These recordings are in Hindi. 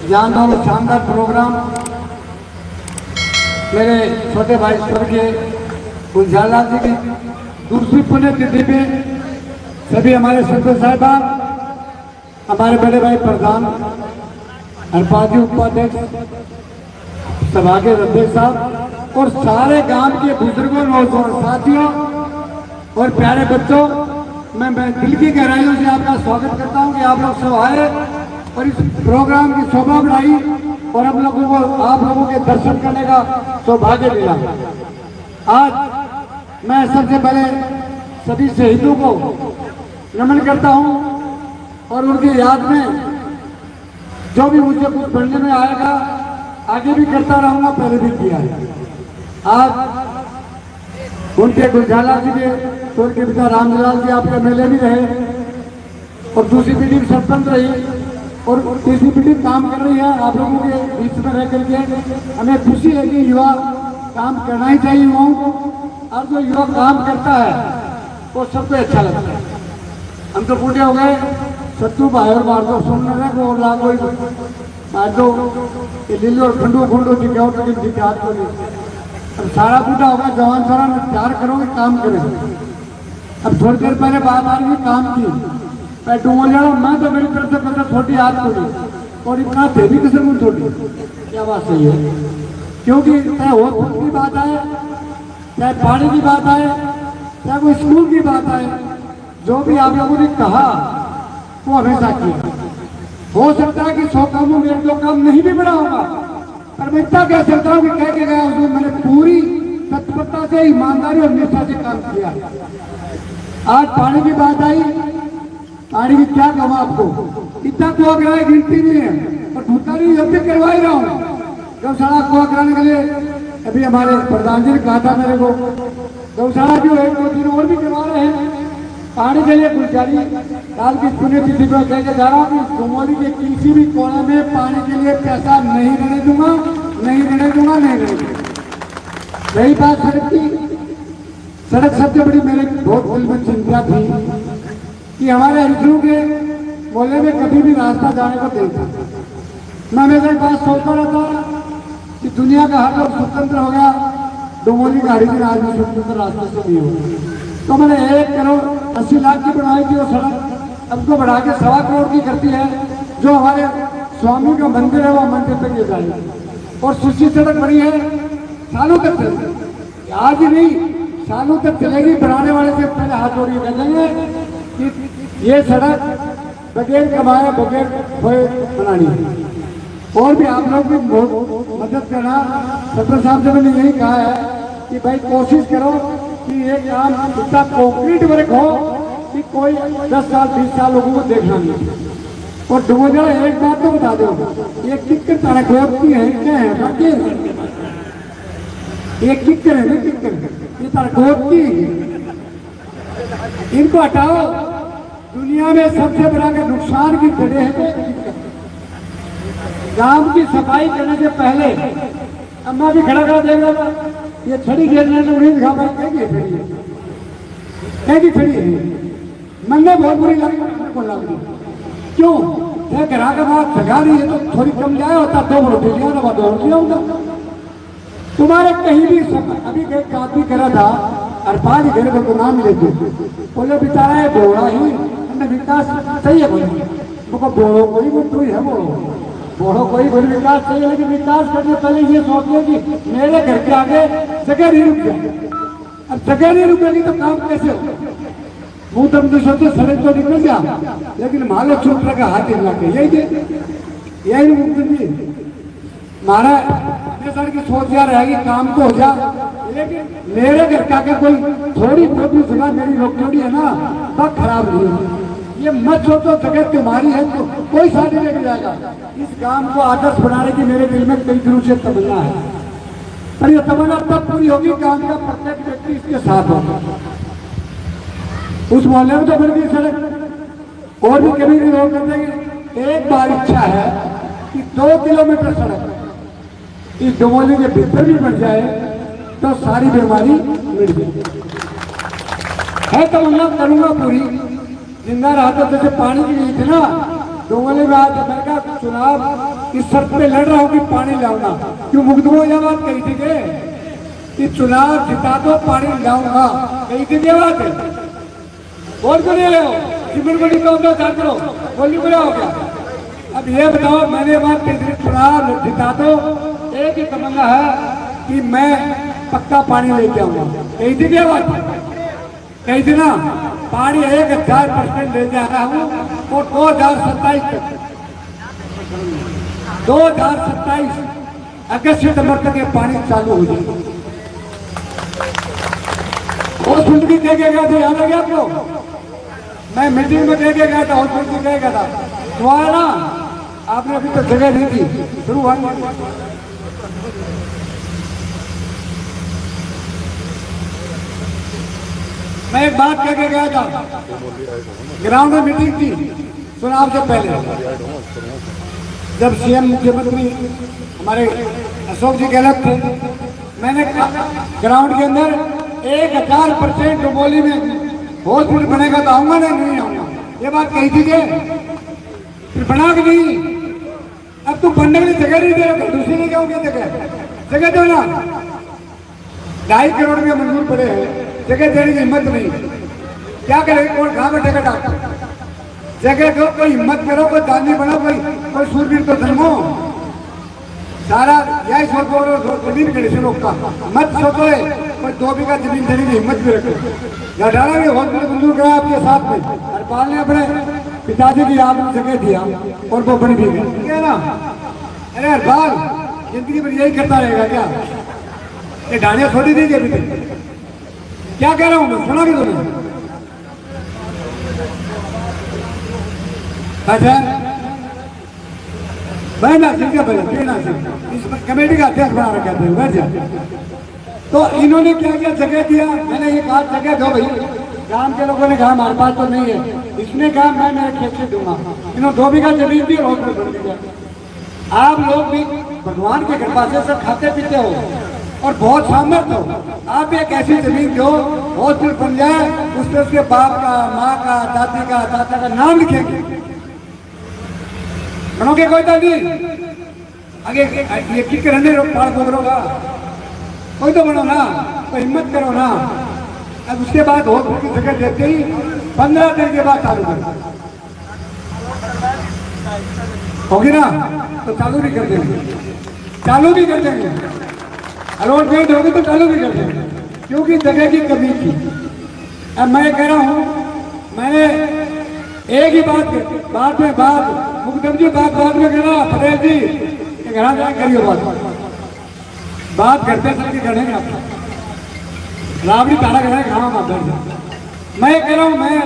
जानदार शानदार प्रोग्राम मेरे छोटे भाई स्वर्गीय गुलजारलाल जी की दूसरी पुण्यतिथि पे सभी हमारे सरपंच साहिबान, हमारे बड़े भाई प्रधान हरपाल जी उपाध्यक्ष, सभा के अध्यक्ष साहब और सारे गांव के बुजुर्गों, नौजवान साथियों और प्यारे बच्चों, मैं दिल की गहराइयों से आपका स्वागत करता हूं कि आप लोग सब आए और इस प्रोग्राम की शोभा बढ़ाई और हम लोगों को आप लोगों के दर्शन करने का सौभाग्य मिला। आज मैं सबसे पहले सभी शहीदों को नमन करता हूं और उनकी याद में जो भी मुझे कुछ बनने में आएगा आगे भी करता रहूंगा, पहले भी किया है। आज उनके गुलजारलाल जी के स्वर्गीय पिता रामलाल जी आपके मेले भी रहे और दूसरी पीढ़ी सरपंच रही और तीसरी पीढ़ी काम कर रही है आप लोगों के बीच में रह करके। हमें खुशी है कि युवा काम करना ही चाहिए युवाओं को, और जो युवा काम करता है वो सबको अच्छा लगता है। हम तो बूढ़े हो गए, सत्तू भाई और मार दो सुनने में वो लागो मार दो लीलो और खंडो खंडो दिखाओ तो दिखात को अब सारा बूढ़ा होगा, जवान सारा प्यार करोगे काम करेंगे। अब थोड़ी देर पहले बात आ रही काम की, मैं डूंगा जा रहा, मैं तो मेरी तरफ से पता छोटी हाथ खोली और इतना थे भी किसी में छोटी, क्या बात सही है? क्योंकि चाहे हॉस्पिटल की बात आए, चाहे पानी की बात आए, चाहे कोई स्कूल की बात आए, जो भी आप लोगों ने कहा वो हमेशा किया। हो सकता है कि 100 कामों में 1-2 काम नहीं भी बड़ा होगा, पर मैं इतना कह सकता हूँ कि कह के गया उसमें मैंने पूरी तत्परता से, ईमानदारी और निष्ठा से काम किया। आज पानी की बात आई, पानी की क्या कहूँ आपको, इतना कुआ कराए गिनती नहीं है और भूता नहीं जब भी करवा ही रहा हूँ। गौशाला कुआ कराने के लिए अभी हमारे प्रधान जी ने कहा था मेरे को, गौशाला जो 1-2 दिन और भी करवा रहे हैं। पानी के लिए गुलजारी लाल की पुण्यतिथि पर कह के जा रहा हूँ कि डुमोली के किसी भी कोने में पानी के लिए पैसा नहीं देने दूंगा, नहीं देने दूंगा, नहीं देने दूंगा। रही बात सड़क की, सड़क सबसे बड़ी मेरे बहुत दिल में चिंता थी कि हमारे हरिजनों के मोहल्ले में कभी भी रास्ता जाने को देता। मैं हमेशा एक बात सोचता रहता कि दुनिया का हर लोग स्वतंत्र हो गया, डुमोली का हरिजन आज भी स्वतंत्र रास्ते से नहीं होगा। तो मैंने 1 करोड़ 80 लाख की बनाई थी वो सड़क, अब तो बढ़ा के 1.25 करोड़ की करती है। जो हमारे स्वामी का मंदिर है वो मंदिर तक ले जाएगी और सुशी सड़क बनी है, सालों तक चलेगी, आज ही नहीं सालों तक चलेगी। बनाने वाले से पहले हाथ जोड़िए कह देंगे कि ये सड़क बगैर कमाए बगैर खोए बनानी है। और भी आप लोग भी मदद करना। सरपंच साहब से मैंने यही कहा है कि भाई कोशिश करो कि ये काम इतना कॉन्क्रीट वर्क हो कि कोई 10 साल 20 साल लोगों को देखना नहीं। और डुमोजड़ा एक बात तो बता दो, ये किक्कर ताराकोट की है, क्या है बाकी ये किक्कर है ना, किक्कर ये ताराकोट की, इनको हटाओ। दुनिया में सबसे बड़ा का नुकसान की जड़े है। गांव की सफाई करने से पहले अम्मा भी खड़ा कर देगा, ये छड़ी घेरने तो नहीं दिखा पाई, कैसी छड़ी है मन में बहुत बुरी लगी। क्यों घरा का बात सगा रही है तो थोड़ी कम जाए होता, 2 रोटी लिया था, 2 रोटी होगा। तुम्हारे कहीं भी अभी एक आदमी करा था हरपाल घर को नाम लेते बोले बेचारा है बोड़ा ही विकास सही है, बोलो बोड़ो कोई तो ही है, बोड़ो कोई बड़ी विकास चाहिए, लेकिन विकास करने पहले ये सोचिए कि मेरे घर के आगे जगह नहीं रुक जाए। अब जगह नहीं रुकेगी तो काम कैसे हो? मुंह तुम तो सोचो सड़क तो निकल गया, लेकिन मालो छूट रखा हाथ हिला के यही मुमकिन जी मारा सर की सोच यार रहेगी काम तो हो जा, लेकिन मेरे घर का के कोई थोड़ी बहुत भी जगह मेरी रोकड़ी है ना बहुत खराब नहीं है। ये मत सोचो जगह तुम्हारी है तो कोई साथ नहीं लेके जाएगा। इस काम को आदर्श बनाने की मेरे दिल में कई दिनों से तमन्ना है, पर ये तमन्ना तब पूरी होगी काम का प्रत्येक व्यक्ति इसके साथ होगा। उस मोहल्ले में तो बन गई सड़क और भी कभी नहीं रोक देंगे। एक बार इच्छा है कि 2 किलोमीटर सड़क इस डुमोली के भीतर भी बन जाए तो सारी बीमारी मिट जाए। है तमन्ना करूंगा पूरी, जिंदा रहा तो जैसे पानी की नीति ना डोंगले में आज मैंने कहा चुनाव इस शर्त पे लड़ रहा हूँ कि पानी लाऊंगा। क्यों मुकदमो यह बात कही थी कि चुनाव जिता दो पानी लाऊंगा, कही थी ये बात है। बोल को नहीं ले सिमर को नहीं कहूँगा चार करो बोली बोला हो गया। अब ये बताओ मैंने बात कही थी चुनाव जिता दो, एक ही तमन्ना है कि मैं पक्का पानी लेके आऊंगा, कही थी क्या बात कही थी ना। पानी 1000% लेके आ रहा हूँ और 2027 तक 2027 अगस्त सितंबर तक ये पानी चालू हो जाएगा। हॉस्पिटल की कह के गया था, याद आ गया आपको? मैं मीटिंग में कह के गया था, हॉस्पिटल की कह गया था तो आया ना आपने, अभी तक जगह नहीं थी शुरू हुआ। मैं एक बात कह के गया था, ग्राउंड में मीटिंग थी चुनाव से पहले, जब सीएम मुख्यमंत्री हमारे अशोक जी गहलोत थे। मैंने ग्राउंड के अंदर 1000% डोंबोली में हॉस्पिटल बनेगा तो आऊंगा नहीं आऊंगा, ये बात कही थी कि फिर बना के नहीं। अब तुम बनने के लिए जगह नहीं दे रहे, दूसरी नहीं क्या जगह दो ना। 2.5 करोड़ के मंजूर पड़े हैं, जगह देने की हिम्मत नहीं, क्या करेगा? कौन कहाँ बैठेगा डॉक्टर? जगह दो, कोई हिम्मत करो, कोई दानी बनो, कोई सूरवीर तो जन्मो। सारा यही सोचो जमीन के लोग का मत सोचो है, कोई 2 बीघा जमीन देने की हिम्मत भी रखो। डाला भी हॉस्पिटल मंजूर कराया आपके साथ में, हरपाल ने अपने पिताजी की याद में जगह दिया और वो बनी भी गई, ठीक है ना। अरे हरपाल जिंदगी भर यही करता रहेगा क्या? ये ढाणियां छोड़ी दी अभी तक। क्या कह रहा हूँ मैं, सुना भी तुम्हें? अच्छा भाई ना सिंह का इस कमेटी का अध्यक्ष बना रखा था वैसे। तो इन्होंने क्या क्या जगह दिया, मैंने ये कहा जगह दो भाई। गांव के लोगों ने कहा हमारे पास तो नहीं है, इसने कहा मैं मेरे खेत से दूंगा। इन्होंने 2 बीघा जमीन दी और हॉस्पिटल बन दिया। आप लोग भी भगवान की कृपा से सब खाते पीते हो और बहुत सामर्थ्य हो, आप एक ऐसी जमीन दो हॉस्पिटल बन जाए, उसमें उसके बाप का, माँ का, दादी का, दादा का नाम लिखेंगे। बनोगे कोई दादी आगे ये किक रहने पाड़ गोबरोगा, कोई तो बनो ना, कोई हिम्मत करो ना। अब उसके बाद हॉस्पिटल की जगह देते ही 15 दिन के बाद चालू कर होगी ना, तो चालू भी कर देंगे, चालू भी कर देंगे। अलॉटमेंट होगी तो चालू भी कर देंगे, क्योंकि जगह की कमी थी। अब मैं कह रहा हूँ, मैंने एक ही बात मुकदम जी बात में कह रहा पटेल जी घर जाए करियो बात करते सर के करेंगे आप राबड़ी तारा करेंगे खाना माता। मैं कह रहा हूँ, मैं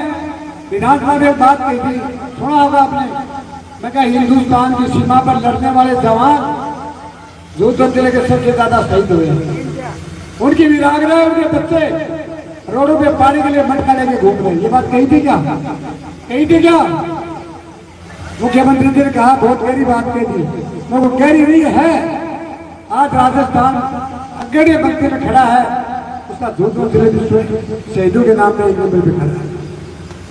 विधानसभा में बात कही थी, सुना होगा आपने। मैं कहा हिंदुस्तान की सीमा पर लड़ने वाले जवान जो जिले के सबसे ज्यादा शहीद हुए हैं, उनकी विरागना है, उनके बच्चे रोडों पे पानी के लिए मटका लेके घूम रहे हैं। ये बात कही थी क्या? कही थी क्या? मुख्यमंत्री जी ने कहा बहुत गहरी बात कही थी, मैं वो गहरी नहीं है। आज राजस्थान अग्रणी पंक्ति में खड़ा है, उसका जोधपुर जिले में शहीदों के नाम पे 1 नंबर पे खड़ा है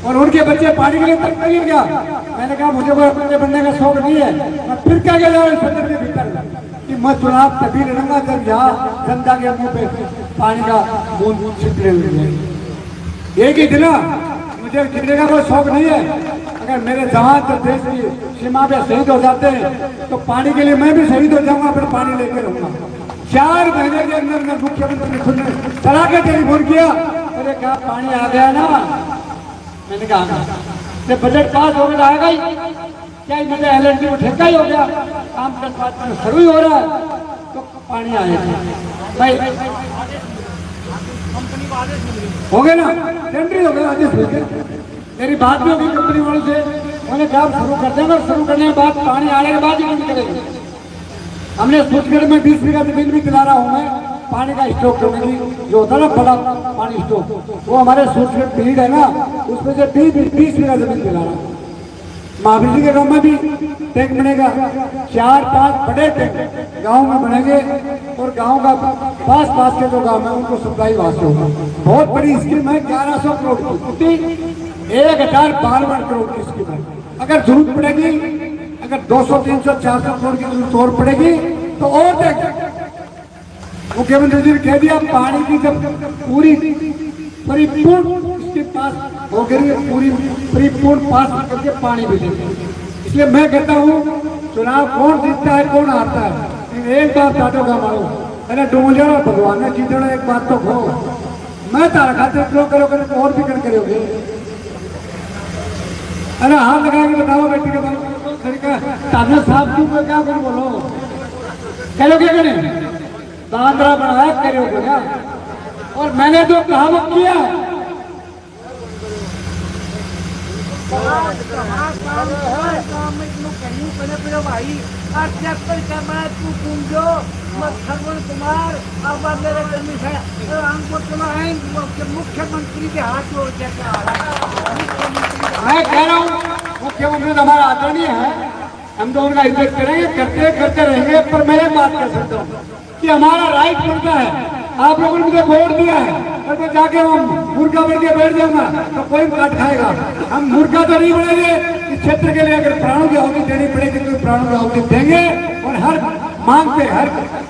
और उनके बच्चे पानी के लिए तक नहीं गया। मैंने कहा मुझे कोई अपने बनने का शौक नहीं है, मैं फिर क्या गया सदन के भीतर कि मैं चुनाव तभी लड़ूंगा जब यहाँ जनता के मुंह पे पानी का बूंद बूंद छिटने लगे। एक ही दिन मुझे जीतने का कोई शौक नहीं है। अगर मेरे जवान जब देश की सीमा पे शहीद हो जाते हैं तो पानी के लिए मैं भी शहीद हो जाऊंगा, फिर पानी लेके रहूंगा। 4 महीने के अंदर मुख्यमंत्री ने खुद ने चला के टेलीफोन किया, मैंने कहा पानी आ गया ना। मैंने कहा जब बजट पास हो गया आएगा ही क्या, मेरे एलएनटी में ठेका ही हो गया, काम कर शुरू ही हो रहा है तो पानी आएगा भाई। हो गया ना, टेंडर हो गया आदेश हो गया। मेरी बात भी होगी कंपनी वालों से, उन्होंने काम शुरू कर देंगे और शुरू करने के बाद पानी आने के बाद ही बंद करेंगे। हमने सूचगढ़ में 20 बीघा जमीन भी दिला रहा हूँ मैं, पानी का स्टॉक करने की जो होता है ना बड़ा पानी स्टॉक, वो हमारे सूचगढ़ भीड़ है ना, उसमें से 20 बीघा जमीन दिला रहा हूँ। महावीर के गांव में भी टैंक बनेगा, 4-5 बड़े टैंक गांव में बनेंगे और गांव का पास के जो गांव है उनको सप्लाई वहां से होगा। बहुत बड़ी स्कीम है, 1100 करोड़ की, 1052 करोड़ की स्कीम है। अगर जरूरत पड़ेगी, अगर 200, 300, 400 करोड़ की जरूरत और पड़ेगी तो और देंगे। मुख्यमंत्री जी ने कह दिया पानी की जब पूरी परिपूर्ण इसके पास हो गई, पूरी परिपूर्ण पास करके पानी भेजेंगे। इसलिए मैं कहता हूँ चुनाव कौन जीतता है कौन हारता है, एक बात बातों का मानो, अरे डोंजा भगवान ने जीतना, एक बात तो खो, मैं तारा खाते करो और भी कर करोगे। अरे हाथ लगा के बताओ बेटी के ताना साहब क्यों क्या कर बोलो, करोगे कि नहीं? बांद्रा बनाया करोगे क्या? और मैंने जो कहा वो किया। मुख्यमंत्री के हाथ जोड़ के मैं कह रहा हूँ मुख्यमंत्री हमारा आदरणीय है, हम तो उनका इज्जत करेंगे, करते रहेंगे। पर मैं एक बात कह सकता हूँ कि हमारा राइट बनता है, आप लोगों ने मुझे वोट दिया है और मैं जाके हम मुर्गा बन के बैठ जाऊंगा तो कोई काट खाएगा। हम मुर्गा तो नहीं बनेंगे। इस क्षेत्र के लिए अगर प्राणों की आहुति देनी पड़ेगी तो प्राणों की आहुति देंगे और हर मांग पे, हर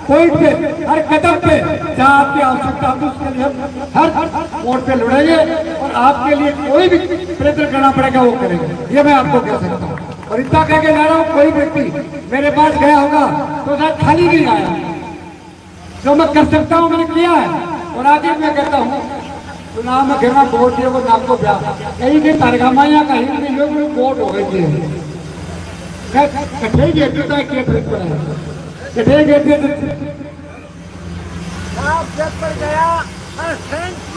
पॉइंट पे, हर कदम पे जहाँ आपकी आवश्यकता होगी उसके लिए हम हर वोट पे लड़ेंगे और आपके लिए कोई भी प्रयत्न करना पड़ेगा वो करेंगे। ये मैं आपको कह सकता हूँ। और इतना कह के जा रहा हूँ, कोई व्यक्ति मेरे पास गया होगा तो शायद खाली नहीं आया। जो मैं कर सकता हूँ मैंने किया है। और आगे मैं कहता हूँ चुनाव में घेरना वोट दिए को नाम को ब्याह कहीं के तारगामाया का हिंदी लोग वोट हो गई थी कठे गेट पर गया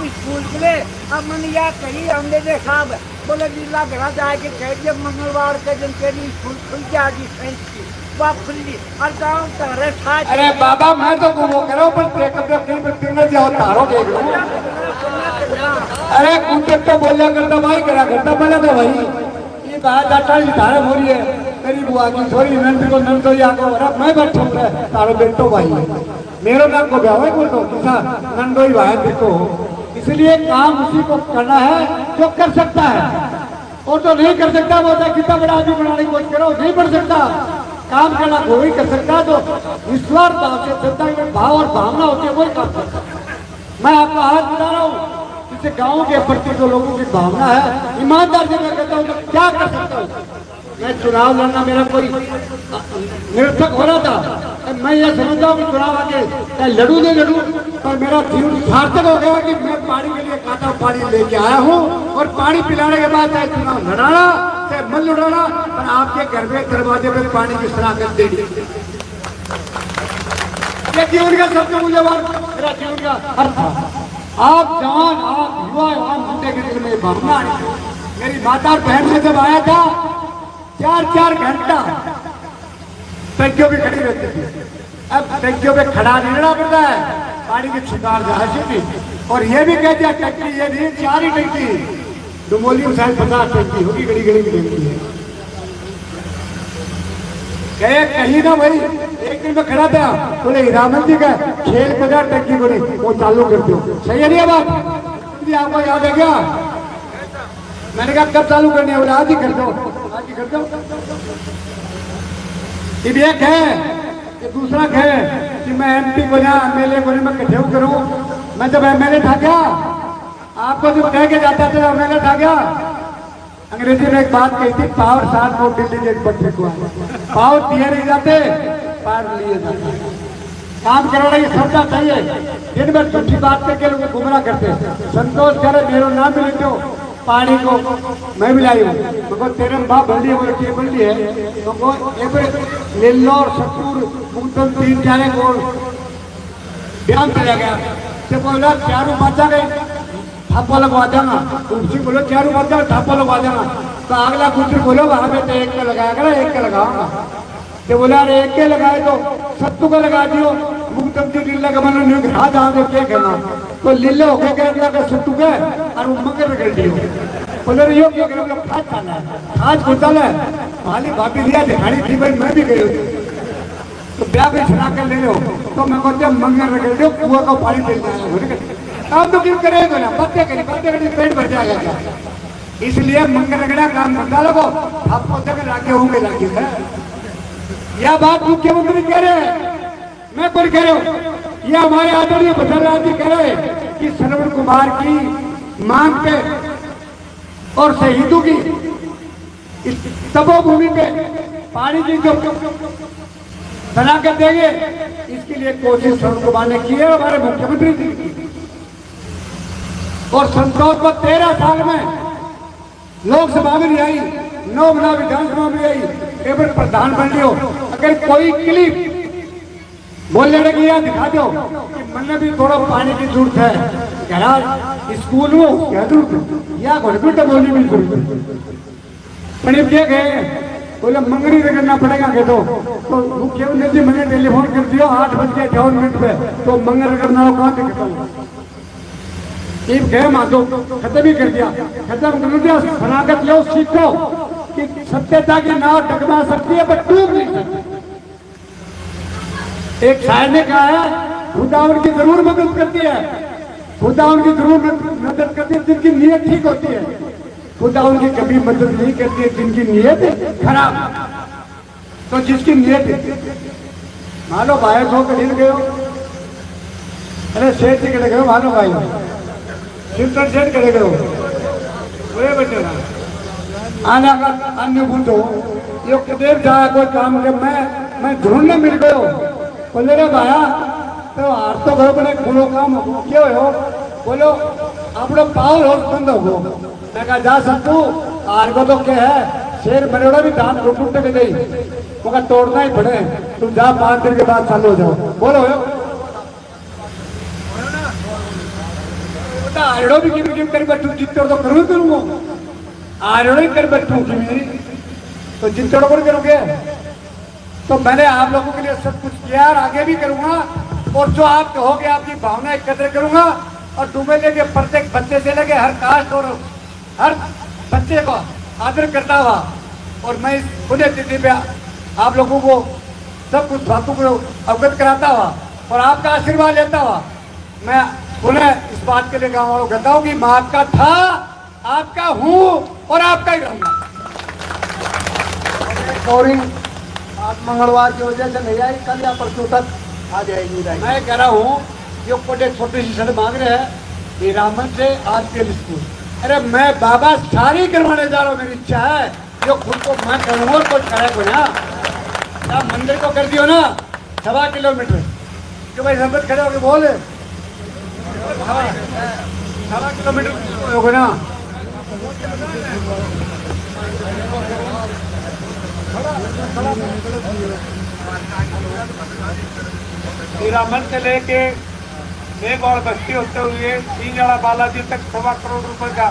स्कूल के लिए अब मैंने यह कही हमने देखा बोले जिला घरा जाके कह दिया मंगलवार के दिन तेरी स्कूल खुल जाएगी फ्रेंच की खुली और गाँव तारे था। अरे बाबा मैं तो वो कह रहा हूँ पर जाओ तारो देख लो। अरे कुछ तो बोलिया करता भाई करा करता बोला था भाई ये बात डाटा तारे हो रही है मेरी बुआ की छोरी नंद को नंद तो याद हो मैं बैठा हूँ तारो बेटो भाई मेरे नाम को ब्याह बोल दो किसा नंदो ही भाई देखो। इसलिए काम उसी को करना है जो कर सकता है और जो नहीं कर सकता वो कितना बड़ा आदमी बनाने की कोशिश करो नहीं बढ़ सकता। काम करना वही कर सकता है जो निस्वार्थ भाव से जनता के भाव और भावना होती है वही काम करता है। मैं आपको हाथ बता रहा हूँ जिससे गाँव के प्रति जो लोगों की भावना है ईमानदार से मैं कहता हूँ तो क्या कर सकता हूँ। मैं चुनाव लड़ना मेरा कोई निरर्थक हो रहा था। मैं ये समझता हूँ कि चुनाव आके चाहे लड़ू नहीं लड़ू पर मेरा जीवन सार्थक हो गया कि मैं पानी के लिए काटा पानी लेके आया हूँ और पानी पिलाने के बाद चाहे चुनाव लड़ाना चाहे मन लड़ाना पर आपके घर में दरवाजे में पानी की सलाखत देनी ये जीवन का सबसे मूल्यवान मेरा जीवन का अर्थ था। आप जवान आप युवा आप मुद्दे के दिल में भावना मेरी माता और बहन से जब आया था 4-4 घंटा टंकियों पे खड़ी रहती थी। अब टंकियों पे खड़ा नहीं रहना पड़ता है पानी की छिकार जहाज थी और ये भी कह दिया टंकी ये नहीं 4 ही टंकी डुमोली में शायद 50 टंकी होगी घड़ी घड़ी की टंकी है कहीं ना भाई। एक दिन में खड़ा था बोले हीरामन जी का खेल 50 टंकी को नहीं वो चालू करते हो सही है नहीं बात आपको याद है क्या? मैंने कहा कब चालू करनी है बोले आज ही कर दो आज ही कर दो। एक है ये दूसरा है कि मैं एमपी को या एमएलए को मैं कठेऊ करूं। मैं जब एमएलए था क्या आपको जब कह के जाता था एमएलए था क्या अंग्रेजी में एक बात कही थी पावर 7 वोट दिल्ली बच्चे को पावर दिए नहीं जाते पावर लिए जाते काम कराना ये समझना चाहिए। दिन भर झूठी बात करके लोग गुमराह करते संतोष करे मेरा नाम भी लिखो पानी को मैं मिलाई हूँ तो तेरे बाप बल्ली बोले के बल्ली है तो लीलो और सतपुर कुंतल 3-4 को ध्यान चला गया तो बोला चारों बाजा गए थापा लगवा देना उसी बोलो चारों बाजा थापा लगवा देना तो अगला कुछ बोलो वहां पे तो एक का लगाया करा एक का लगाऊंगा तो बोला अरे एक के लगाए तो सत्तू का लगा दियो मुक्तम की लीला का मन नहीं हाथ आगे क्या करना तो लीले होके क्या कर सत्तू के और वो मगर कर दियो बोले यो क्या करो खाद खाना है खाद घुटल है भाली भाभी लिया दिखाड़ी थी भाई मैं भी गई तो ब्याह भी छुड़ा कर ले लो तो मैं कहते मंगर रख दो कुआ का पानी पी जाए आप तो क्यों करेगा ना बातें करें पेट भर जाएगा क्या इसलिए मंगलगड़ा काम करता लोगो आपको तक लागे होंगे लागे है। यह बात मुख्यमंत्री कह रहे हैं, मैं कोई कह रहा हूँ। यह हमारे आदरणीय बसवराज जी कह रहे हैं कि श्रवण कुमार की मांग पे और शहीदों की इस तपोभूमि पे पानी की जो बना कर देंगे, इसके लिए कोशिश श्रवण कुमार ने की है, हमारे मुख्यमंत्री जी की। और संतोष को 13 साल में लोकसभा में नहीं आई, 9 महीना विधानसभा में आई, केवल प्रधानमंत्री हो। अगर कोई क्लिप बोलने लगी या दिखा दो कि मन भी थोड़ा पानी की जरूरत है, कह स्कूल में क्या जरूरत या घोड़े बोलने की जरूरत है। ये गए बोले मंगनी से करना पड़ेगा के तो मुख्यमंत्री जी मैंने टेलीफोन कर दिया 8:58 पे, तो मंगल करना हो कहाँ से खत्म गए मान दो खत्म ही कर दिया, खत्म कर दिया। शनाख्त लो, सीखो कि सत्यता की नाव डगमा सकती है पर डूब नहीं सकती। एक शायर ने कहा है खुदा उनकी जरूर मदद करती है, खुदा उनकी जरूर मदद करती है जिनकी नीयत ठीक होती है, खुदा उनकी कभी मदद नहीं करती है जिनकी नीयत खराब। तो जिसकी नीयत मान लो भाई सो कहीं गए, अरे सेठ से कड़े गए, मान लो भाई चिंतन सेठ कड़े गए बच्चे आना अन्य बूझो यो कदेर जाए कोई काम के मैं ढूंढने मिल गयो बोले रे भाया तो हार तो गयो बने खुलो काम क्यों हो, बोलो अपनो पावर हो बंद हो। मैं कहा जा सकू हार को तो क्या है, शेर मरेड़ा भी दांत टूट के गई, मगर तोड़ना ही पड़े, तुम जा 5 दिन के बाद चालू हो जाओ। बोलो आरड़ो भी किम कर बैठू जितोड़ तो करूँ करूँगा, आरड़ो ही कर बैठू तो जितोड़ को करोगे। तो मैंने आप लोगों के लिए सब कुछ किया और आगे भी करूंगा, और जो आप कहोगे आपकी भावना एकत्र करूंगा, और डूबेले के प्रत्येक बच्चे से लगे हर कास्ट और हर बच्चे को आदर करता हुआ, और मैं इस पुण्यतिथि पे आप लोगों को सब कुछ बातों को अवगत कराता हुआ और आपका आशीर्वाद लेता हुआ मैं पुनः इस बात के लिए गाँव वालों को कहता हूँ कि मैं आपका था, आपका हूँ और आपका ही रहूंगा। आज मंगलवार की वजह से नहीं आई, कल या परसों तक आ जाएगी। मैं कह रहा हूँ जो कोटे छोटी सी सड़क मांग रहे हैं हीरामन से आज के स्कूल, अरे मैं बाबा सारी करवाने जा रहा हूँ, मेरी इच्छा है जो खुद को मैं करूँगा और कुछ करे को ना क्या मंदिर को कर दियो ना 1.25 किलोमीटर जो भाई संपत खड़े होके बोल 1.25 किलोमीटर होगा ना। हीरामन से लेके मेघौड़ बस्ती होते हुए सींगड़ा बालाजी तक 1.25 करोड़ रुपए का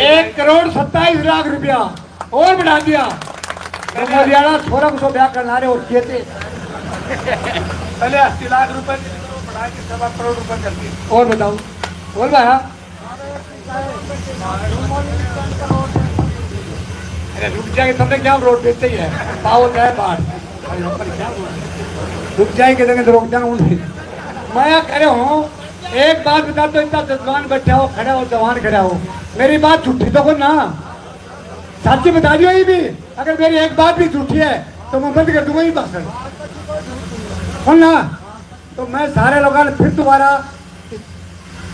1,27,00,000 रुपया और बढ़ा दिया। हरियाणा छोरा को ब्याह करना रहे और किए थे पहले 80 लाख रुपए बढ़ा के 1.25 करोड़ रुपए कर दिए। और बताओ बोल भाया अरे रुक जाएगी तुमने क्या रोड बेचते ही है पावल है बाढ़ रुक जाएगी तो रुक जाना उन्हें। मैं कह रहा हूँ एक बात बता तो इतना जजमान बैठा हो खड़ा हो जवान खड़ा हो, मेरी बात झूठी तो ना सच्ची बता दियो। ये भी अगर मेरी एक बात भी झूठी है तो मैं बंद कर दूंगा ही भाषण सुन ना। तो मैं सारे लोगों ने फिर दोबारा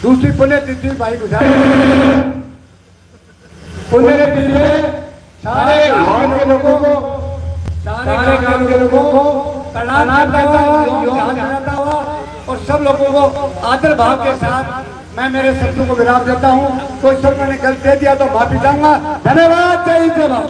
दूसरी पुण्यतिथि भाई गुजार पुण्यतिथि सारे गांव के लोगों को सारे गांव के लोगों को प्रणाम करता हुआ और सब लोगों को आदर भाव के साथ मैं मेरे शब्दों को विराम देता हूँ। कोई सब मैंने गलत दे दिया तो माफी चाहूंगा। धन्यवाद। जय हिंद जय भारत।